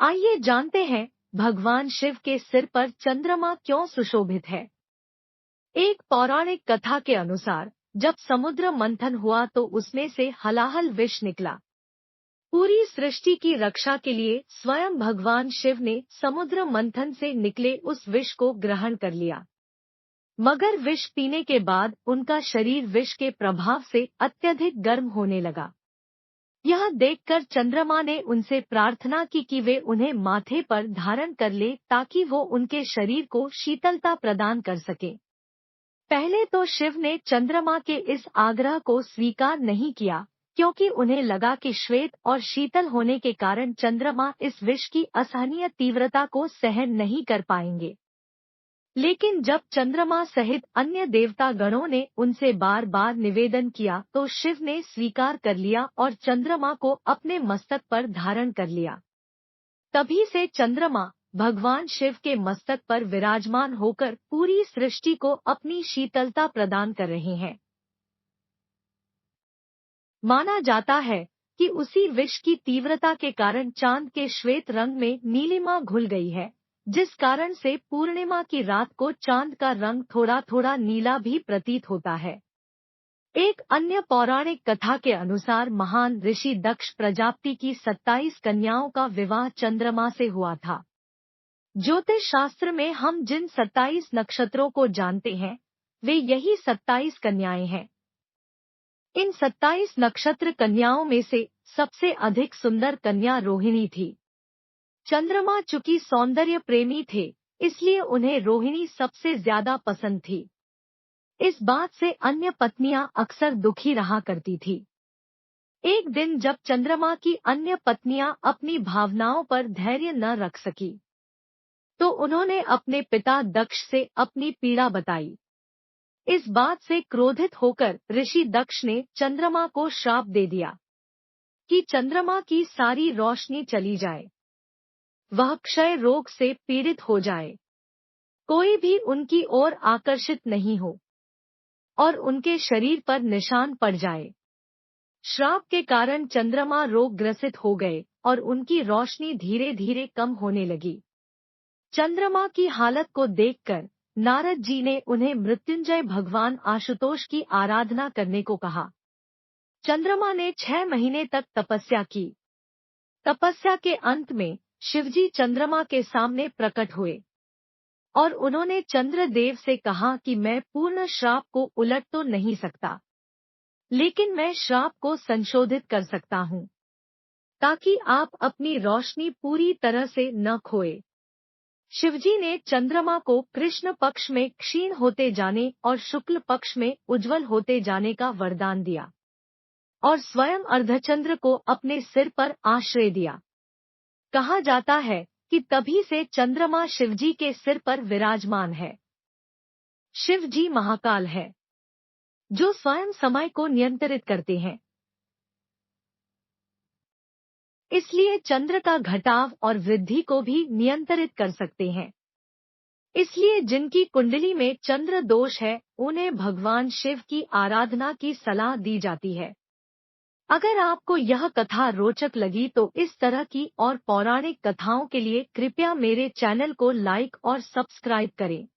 आइए जानते हैं भगवान शिव के सिर पर चंद्रमा क्यों सुशोभित है। एक पौराणिक कथा के अनुसार जब समुद्र मंथन हुआ तो उसमें से हलाहल विष निकला। पूरी सृष्टि की रक्षा के लिए स्वयं भगवान शिव ने समुद्र मंथन से निकले उस विष को ग्रहण कर लिया, मगर विष पीने के बाद उनका शरीर विष के प्रभाव से अत्यधिक गर्म होने लगा। यह देखकर चंद्रमा ने उनसे प्रार्थना की कि वे उन्हें माथे पर धारण कर ले ताकि वो उनके शरीर को शीतलता प्रदान कर सके। पहले तो शिव ने चंद्रमा के इस आग्रह को स्वीकार नहीं किया, क्योंकि उन्हें लगा कि श्वेत और शीतल होने के कारण चंद्रमा इस विष की असहनीय तीव्रता को सहन नहीं कर पाएंगे। लेकिन जब चंद्रमा सहित अन्य देवता गणों ने उनसे बार बार निवेदन किया तो शिव ने स्वीकार कर लिया और चंद्रमा को अपने मस्तक पर धारण कर लिया। तभी से चंद्रमा भगवान शिव के मस्तक पर विराजमान होकर पूरी सृष्टि को अपनी शीतलता प्रदान कर रहे हैं। माना जाता है कि उसी विष की तीव्रता के कारण चांद के श्वेत रंग में नीलिमा घुल गई है, जिस कारण से पूर्णिमा की रात को चांद का रंग थोड़ा थोड़ा नीला भी प्रतीत होता है। एक अन्य पौराणिक कथा के अनुसार महान ऋषि दक्ष प्रजापति की 27 कन्याओं का विवाह चंद्रमा से हुआ था। ज्योतिष शास्त्र में हम जिन 27 नक्षत्रों को जानते हैं वे यही 27 कन्याएं हैं। इन 27 नक्षत्र कन्याओं में से सबसे अधिक सुंदर कन्या रोहिणी थी। चंद्रमा चूंकि सौंदर्य प्रेमी थे, इसलिए उन्हें रोहिणी सबसे ज्यादा पसंद थी। इस बात से अन्य पत्नियां अक्सर दुखी रहा करती थी। एक दिन जब चंद्रमा की अन्य पत्नियां अपनी भावनाओं पर धैर्य न रख सकी, तो उन्होंने अपने पिता दक्ष से अपनी पीड़ा बताई। इस बात से क्रोधित होकर ऋषि दक्ष ने चंद्रमा को श्राप दे दिया कि चंद्रमा की सारी रोशनी चली जाए, वह क्षय रोग से पीड़ित हो जाए, कोई भी उनकी ओर आकर्षित नहीं हो और उनके शरीर पर निशान पड़ जाए। श्राप के कारण चंद्रमा रोग ग्रसित हो गए और उनकी रोशनी धीरे धीरे कम होने लगी। चंद्रमा की हालत को देखकर नारद जी ने उन्हें मृत्युंजय भगवान आशुतोष की आराधना करने को कहा। चंद्रमा ने 6 महीने तक तपस्या की। तपस्या के अंत में शिवजी चंद्रमा के सामने प्रकट हुए और उन्होंने चंद्रदेव से कहा कि मैं पूर्ण श्राप को उलट तो नहीं सकता, लेकिन मैं श्राप को संशोधित कर सकता हूँ, ताकि आप अपनी रोशनी पूरी तरह से न खोए। शिवजी ने चंद्रमा को कृष्ण पक्ष में क्षीण होते जाने और शुक्ल पक्ष में उज्जवल होते जाने का वरदान दिया और स्वयं अर्धचंद्र को अपने सिर पर आश्रय दिया। कहा जाता है कि तभी से चंद्रमा शिवजी के सिर पर विराजमान है। शिवजी महाकाल है, जो स्वयं समय को नियंत्रित करते हैं। इसलिए चंद्र का घटाव और वृद्धि को भी नियंत्रित कर सकते हैं। इसलिए जिनकी कुंडली में चंद्र दोष है, उन्हें भगवान शिव की आराधना की सलाह दी जाती है। अगर आपको यह कथा रोचक लगी तो इस तरह की और पौराणिक कथाओं के लिए कृपया मेरे चैनल को लाइक और सब्सक्राइब करें।